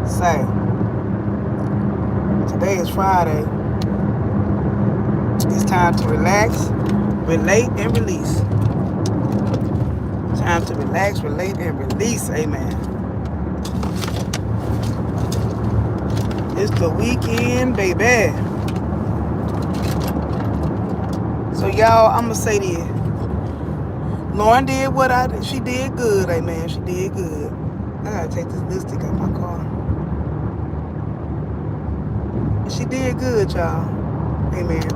say, today is Friday. It's time to relax, relate, and release. Time to relax, relate, and release. Amen. It's the weekend, baby. So y'all, I'ma say this. Lauren did what I did. She did good, amen. She did good. I gotta take this lipstick out my car. She did good, y'all. Amen.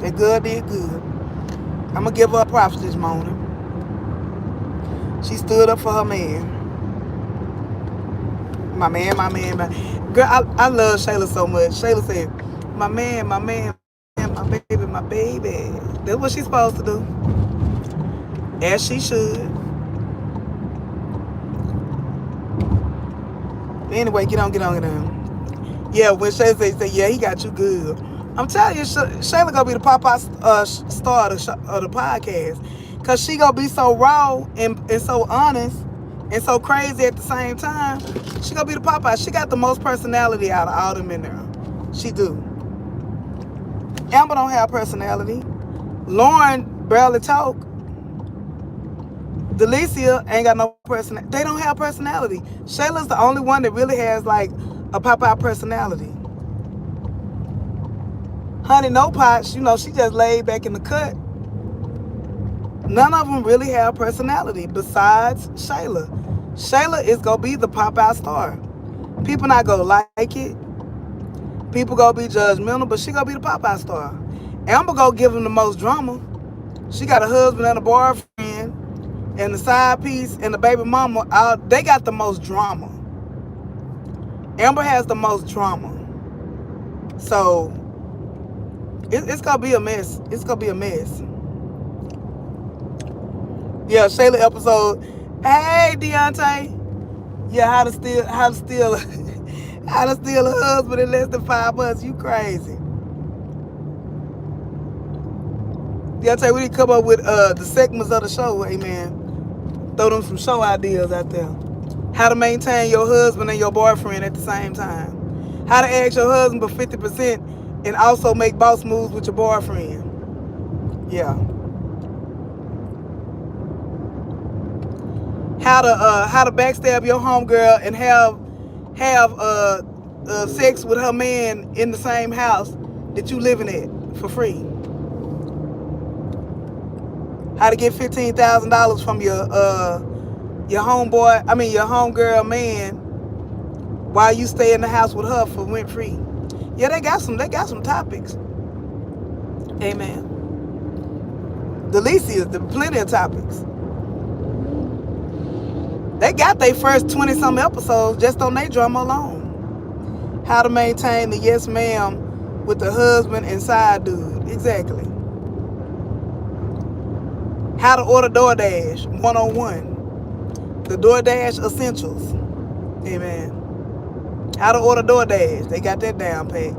That girl did good. I'ma give her props this morning. She stood up for her man. My man. Girl, I love Shayla so much. Shayla said, my man, my baby, my baby. That's what she's supposed to do. As she should. Anyway, get on. Yeah, when Shayla say, yeah, he got you good. I'm telling you, Shayla gonna be the Popeye star of the podcast. Because she gonna be so raw and so honest and so crazy at the same time. She gonna be the Popeye. She got the most personality out of all them in there. She do. Amber don't have personality. Lauren barely talk. Delicia ain't got no personality. They don't have personality. Shayla's the only one that really has like a Popeye personality. Honey No Pots, she just laid back in the cut. None of them really have personality besides Shayla. Shayla is gonna be the Popeye star. People not gonna like it. People gonna be judgmental, but she gonna be the Popeye star. Amber gonna give them the most drama. She got a husband and a boyfriend and the side piece and the baby mama. They got the most drama. Amber has the most drama. So it's gonna be a mess. It's gonna be a mess. Yeah, Shayla episode. Hey, Deontay. Yeah, how to steal how to steal a husband in less than 5 months. You crazy. Deontay, we need to come up with the segments of the show, amen. Throw them some show ideas out there. How to maintain your husband and your boyfriend at the same time. How to ask your husband for 50% and also make boss moves with your boyfriend. Yeah. How to backstab your homegirl and have sex with her man in the same house that you living at for free. How to get $15,000 from your homegirl man while you stay in the house with her for rent free. Yeah, they got some topics. Amen. Delicious, plenty of topics. They got their first 20-some episodes just on their drama alone. How to maintain the yes ma'am with the husband and side dude. Exactly. How to order DoorDash 101. The DoorDash essentials. Amen. How to order DoorDash. They got that down pat.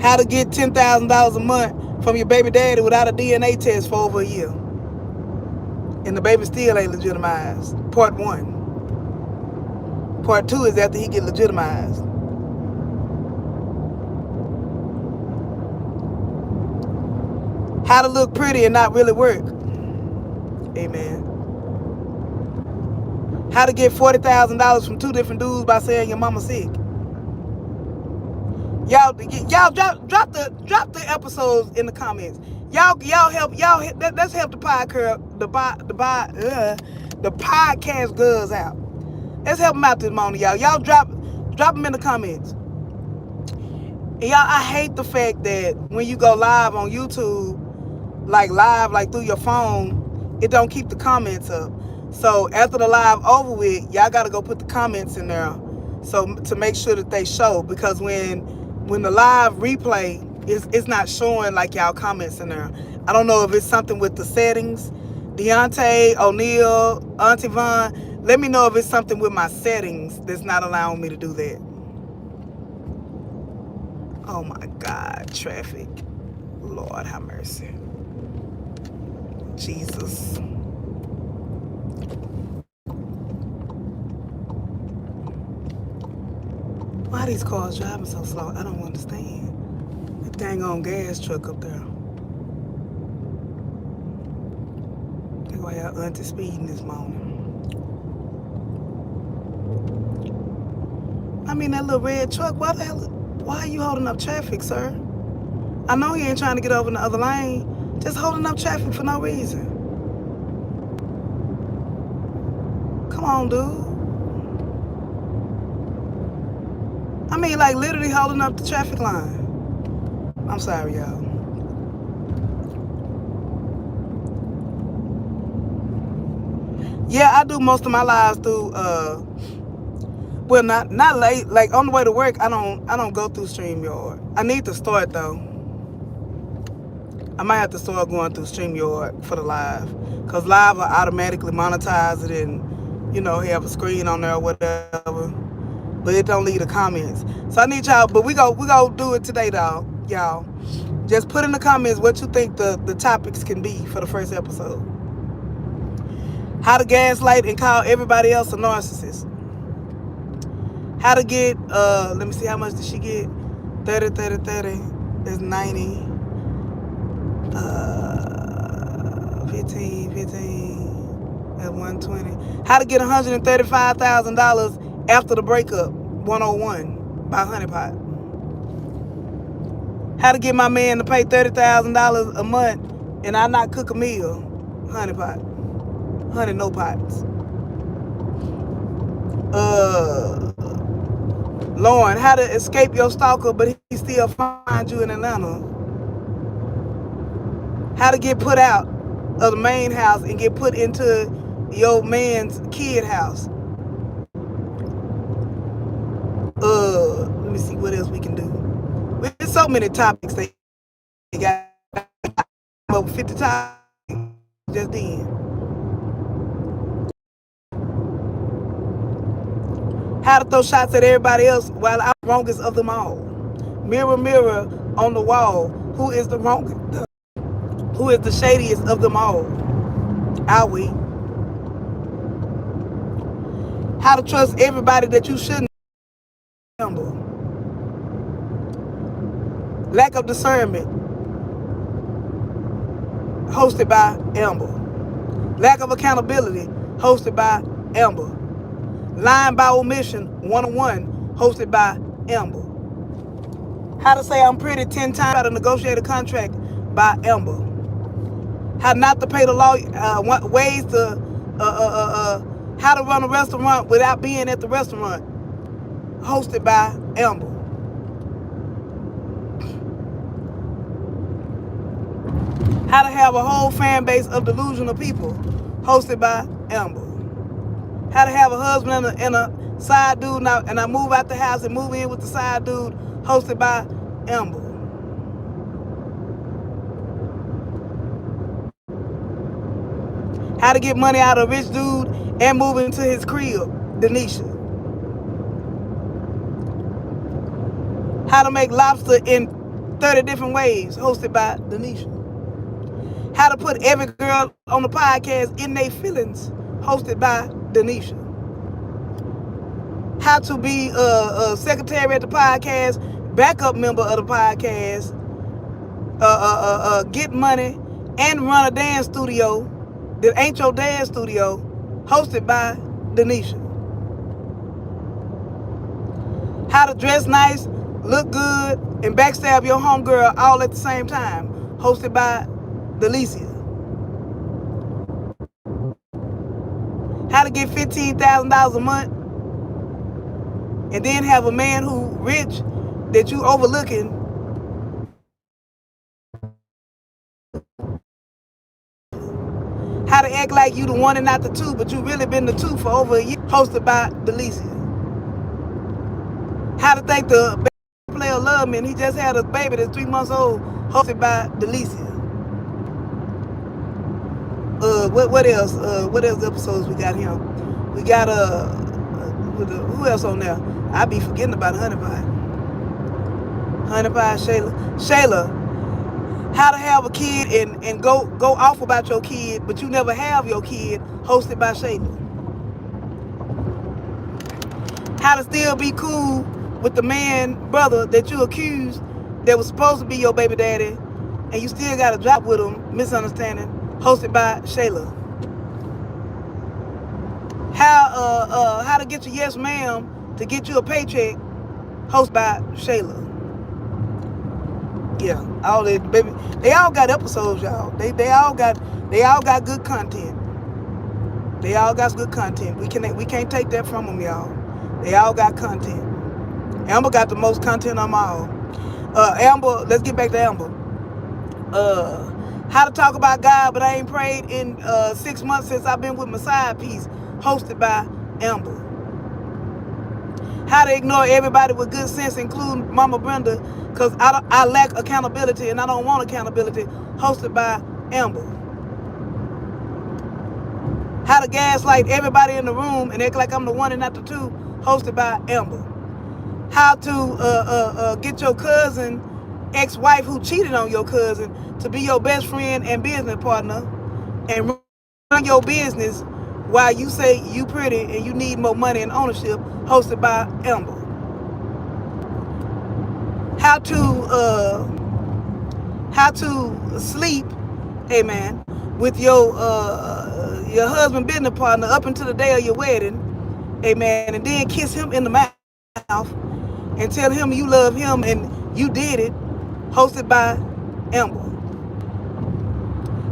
How to get $10,000 a month from your baby daddy without a DNA test for over a year. And the baby still ain't legitimized. Part 1. Part 2 is after he get legitimized. How to look pretty and not really work. Amen. How to get $40,000 from 2 different dudes by saying your mama sick. Y'all drop the episodes in the comments. Y'all help let's help the podcast girls out. Let's help them out this morning, y'all. Y'all drop them in the comments. And y'all, I hate the fact that when you go live on YouTube, like through your phone, it don't keep the comments up. So after the live over with, y'all gotta go put the comments in there, so to make sure that they show, because when the live replay it's not showing like y'all comments in there. I don't know if it's something with the settings. Deontay, O'Neal, Auntie Vaughn, let me know if it's something with my settings that's not allowing me to do that. Oh my God, traffic. Lord have mercy. Jesus. Why these cars driving so slow? I don't understand. That dang on gas truck up there. They gonna have Auntie speeding this morning. I mean, that little red truck, why the hell, why are you holding up traffic, sir? I know you ain't trying to get over in the other lane. Just holding up traffic for no reason. Come on, dude. I mean, like, literally holding up the traffic line. I'm sorry, y'all. Yeah, I do most of my lives through, well, not late. Like, on the way to work, I don't go through StreamYard. I need to start, though. I might have to start going through StreamYard for the live. Because live will automatically monetize it and, you know, have a screen on there or whatever. But it don't leave the comments. So I need y'all, but we go do it today, though, y'all. Just put in the comments what you think the topics can be for the first episode. How to gaslight and call everybody else a narcissist. How to get, let me see, how much did she get? 30, 30, 30. That's 90. 15, 15. That's 120. How to get $135,000 after the breakup. 101 by Honeypot. How to get my man to pay $30,000 a month and I not cook a meal. Honeypot. Honey no pots. Lauren, how to escape your stalker but he still find you in Atlanta. How to get put out of the main house and get put into your man's kid house. Let me see what else we can do. There's so many topics they got over 50 topics just then. How to throw shots at everybody else while I'm the wrongest of them all. Mirror, mirror on the wall, who is the wrongest? Who is the shadiest of them all? Are we? How to trust everybody that you shouldn't. Lack of discernment. Hosted by Amber. Lack of accountability. Hosted by Amber. Lying by omission 101. Hosted by Amber. How to say I'm pretty 10 times. How to negotiate a contract by Amber. How not to pay the law, ways to, how to run a restaurant without being at the restaurant. Hosted by Amber. How to have a whole fan base of delusional people. Hosted by Amber. How to have a husband and a side dude and I move out the house and move in with the side dude. Hosted by Amber. How to get money out of a rich dude and move into his crib, Denisha. How to make lobster in 30 different ways, hosted by Denisha. How to put every girl on the podcast in their feelings, hosted by Denisha. How to be a secretary at the podcast, backup member of the podcast, get money, and run a dance studio that ain't your dance studio, hosted by Denisha. How to dress nice, look good, and backstab your homegirl all at the same time, hosted by Delicia. How to get $15,000 a month and then have a man who rich that you overlooking how to act like you the one and not the two, but you really been the two for over a year, hosted by Delicia. How to thank the player love me and he just had a baby that's 3 months old, hosted by Delicia. What else? What else episodes we got here? We got who else on there? I be forgetting about Honeypot. Honeypot, Shayla. How to have a kid and go off about your kid, but you never have your kid, hosted by Shayla. How to still be cool with the man brother that you accused that was supposed to be your baby daddy, and you still got a job with him, Misunderstanding, hosted by Shayla. How to get your yes ma'am to get you a paycheck, hosted by Shayla. Yeah, all that, baby. They all got episodes, y'all. They all got good content. They all got good content. We can't take that from them, y'all. They all got content. Amber got the most content on my own. Amber, let's get back to Amber. How to talk about God, but I ain't prayed in 6 months since I've been with my side piece, hosted by Amber. How to ignore everybody with good sense, including Mama Brenda, because I lack accountability and I don't want accountability, hosted by Amber. How to gaslight everybody in the room and act like I'm the one and not the two, hosted by Amber. How to get your cousin, ex-wife who cheated on your cousin, to be your best friend and business partner and run your business while you say you pretty and you need more money and ownership, hosted by Amber. How to sleep, hey man, with your husband business partner up until the day of your wedding, amen, and then kiss him in the mouth and tell him you love him and you did it, hosted by Amber.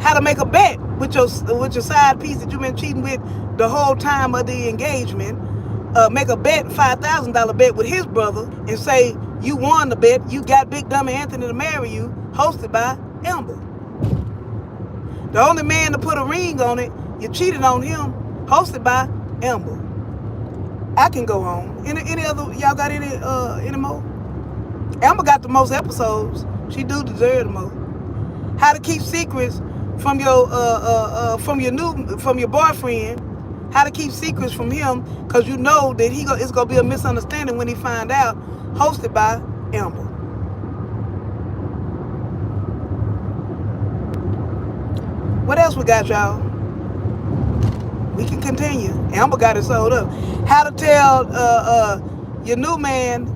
How to make a bet with your side piece that you've been cheating with the whole time of the engagement. Make a bet, $5,000 bet with his brother, and say you won the bet, you got Big Dummy Anthony to marry you, hosted by Amber. The only man to put a ring on it, you cheated on him, hosted by Amber. I can go on. Any other, y'all got any more? Amber got the most episodes. She do deserve the most. How to keep secrets from your boyfriend. How to keep secrets from him, because you know that it's gonna be a misunderstanding when he find out, hosted by Amber. What else we got, y'all? We can continue. Amber got it sold up. How to tell your new man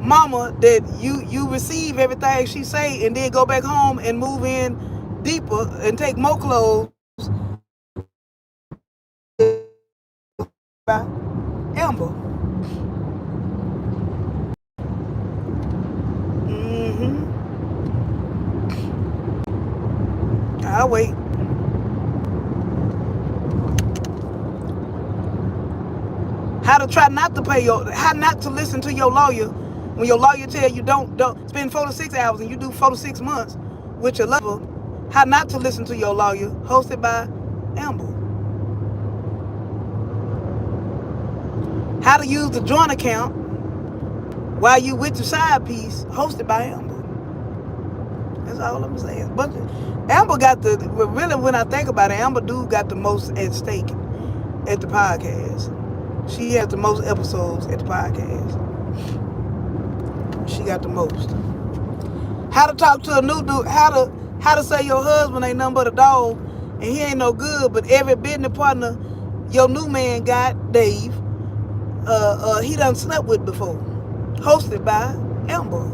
mama that you receive everything she say, and then go back home and move in deeper and take more clothes by Amber. I'll wait. How not to listen to your lawyer when your lawyer tell you don't spend 4 to 6 hours and you do 4 to 6 months with your lover. How not to listen to your lawyer, hosted by Amber. How to use the joint account while you with your side piece, hosted by Amber. That's all I'm saying. But Amber got really, when I think about it, Amber got the most at stake at the podcast. She has the most episodes at the podcast. She got the most. How to talk to a new dude. How to say your husband ain't nothing but a dog and he ain't no good, but every business partner your new man got, Dave, he done slept with before. Hosted by Amber.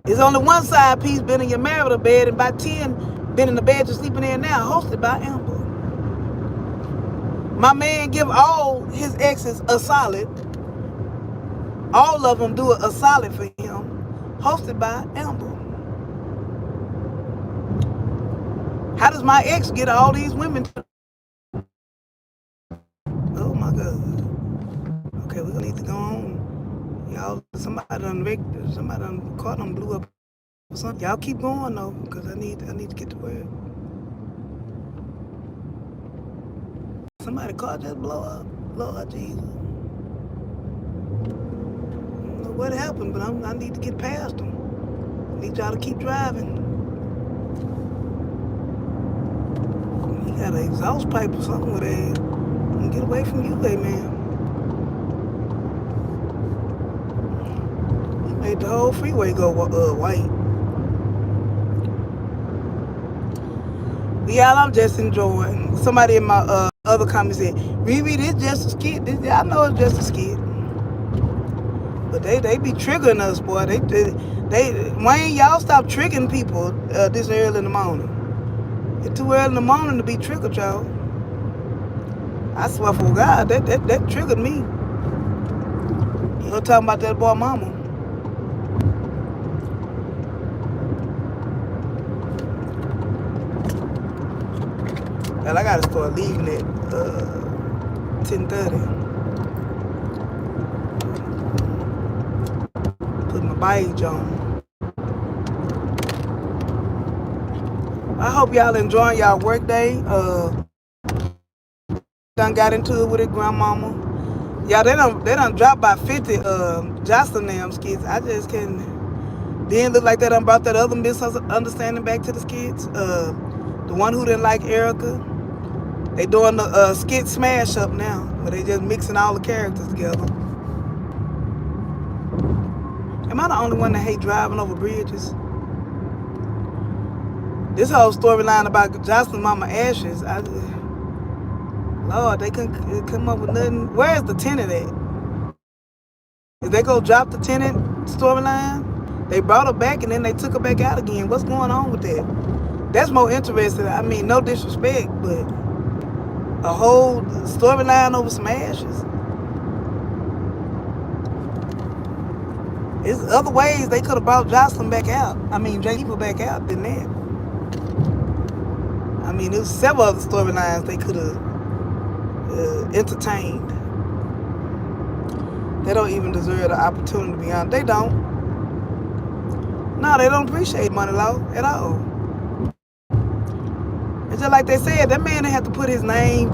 There's only one side piece been in your marital bed, and about 10 been in the bed you're sleeping in now, hosted by Amber. My man give all his exes a solid. All of them do a solid for him, hosted by Amber. How does my ex get all these women? Oh my God. Okay, we're gonna need to go on. Y'all, somebody done caught them, blew up or something. Y'all keep going though, because I need to get to work. Somebody caught that blow up. Lord Jesus. I don't know what happened, but I need to get past them. I need y'all to keep driving. You got an exhaust pipe or something with that. Get away from you, man. You made the whole freeway go white. Y'all, I'm just enjoying. Somebody in my other comments said, Riri, this just a skit. I know it's just a skit. But they be triggering us, boy. Wayne, y'all stop triggering people this early in the morning. It's too early in the morning to be triggered, y'all. I swear for God, that triggered me. You're talking about that boy mama. Well, I gotta start leaving at 10:30. Put my beige on. I hope y'all enjoying y'all work day. Done got into it with it, grandmama. Yeah, they done dropped by 50 Jocelyn them skits. I just can't. Then look like they done brought that other misunderstanding back to the skits. The one who didn't like Erica. They doing the skit smash up now, where they just mixing all the characters together. Am I the only one that hate driving over bridges? This whole storyline about Jocelyn Mama Ashes, Lord, they couldn't come up with nothing. Where's the tenant at? Is they go drop the tenant storyline? They brought her back and then they took her back out again. What's going on with that? That's more interesting. I mean, no disrespect, but a whole storyline over some ashes. There's other ways they could have brought Jocelyn back out. I mean, people back out than that. I mean, there's several other storylines they could have entertained. They don't even deserve the opportunity to be on. They don't. No, they don't appreciate money law at all. It's just like they said, that man didn't have to put his name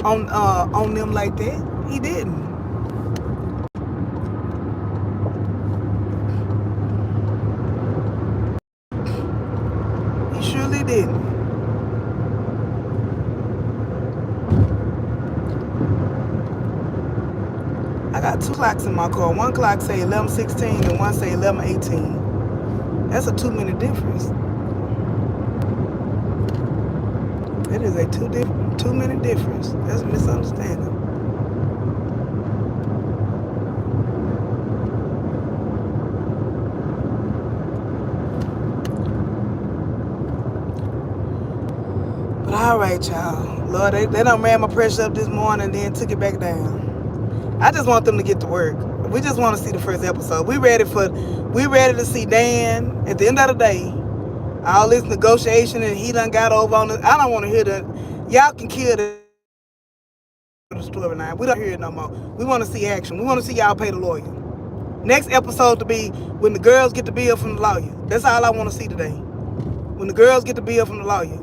on them like that. He didn't. He surely didn't. I got 2 clocks in my car. One clock say 11:16 and one say 11:18. That's a 2-minute difference. That is a 2-minute difference. That's a misunderstanding. But all right, y'all. Lord, they done ran my pressure up this morning and then took it back down. I just want them to get to work. We just want to see the first episode. We ready to see Dan. At the end of the day, all this negotiation and he done got over on it. I don't want to hear that. Y'all can kill the storyline. We don't hear it no more. We want to see action. We want to see y'all pay the lawyer. Next episode to be when the girls get the bill from the lawyer. That's all I want to see today. When the girls get the bill from the lawyer.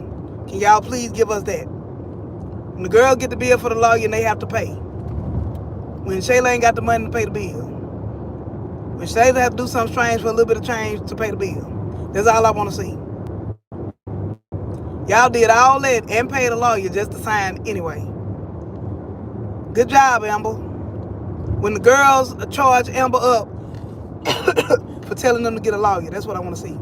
Can y'all please give us that? When the girls get the bill for the lawyer and they have to pay. When Shayla ain't got the money to pay the bill. When Shayla have to do something strange for a little bit of change to pay the bill. That's all I want to see. Y'all did all that and paid a lawyer just to sign anyway. Good job, Amber. When the girls charge Amber up for telling them to get a lawyer, that's what I want to see.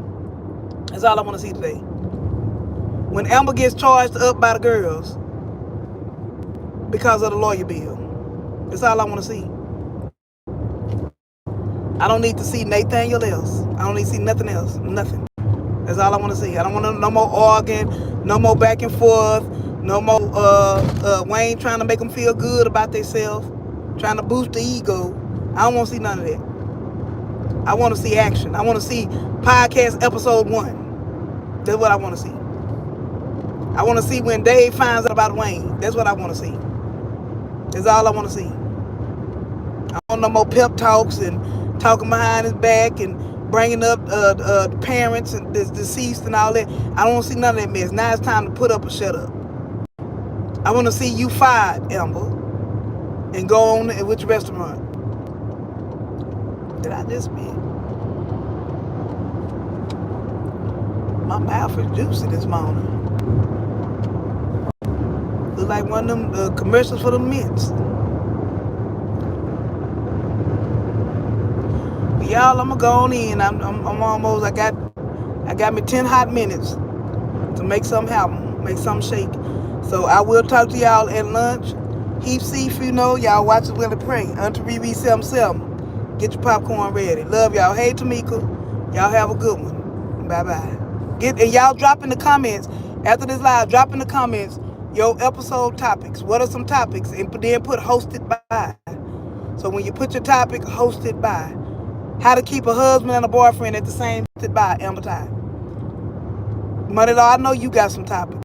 That's all I want to see today. When Amber gets charged up by the girls because of the lawyer bill. That's all I want to see. I don't need to see Nathaniel else. I don't need to see nothing else. Nothing. That's all I want to see. I don't want no more arguing, no more back and forth, no more Wayne trying to make them feel good about themselves, trying to boost the ego. I don't want to see none of that. I want to see action. I want to see podcast episode 1. That's what I want to see. I want to see when Dave finds out about Wayne. That's what I want to see. That's all I want to see. I don't want no more pep talks and talking behind his back and bringing up the parents and the deceased and all that. I don't want to see none of that mess. Now it's time to put up or shut up. I want to see you fired, Amber, and go on with your restaurant. Did I just spit? My mouth is juicy this morning. Look like one of them commercials for the mints. But y'all, I'm gonna go on in. I'm almost. I got me 10 hot minutes to make something happen, make something shake. So I will talk to y'all at lunch. Heap seaf, you know. Y'all watch it when I pray. Auntie Riri 77. Get your popcorn ready. Love y'all. Hey, Tamika. Y'all have a good one. Bye-bye. And y'all drop in the comments. After this live, drop in the comments your episode topics. What are some topics? And then put hosted by. So when you put your topic, hosted by. How to keep a husband and a boyfriend at the same by Amber Tide. Money Law, I know you got some topics.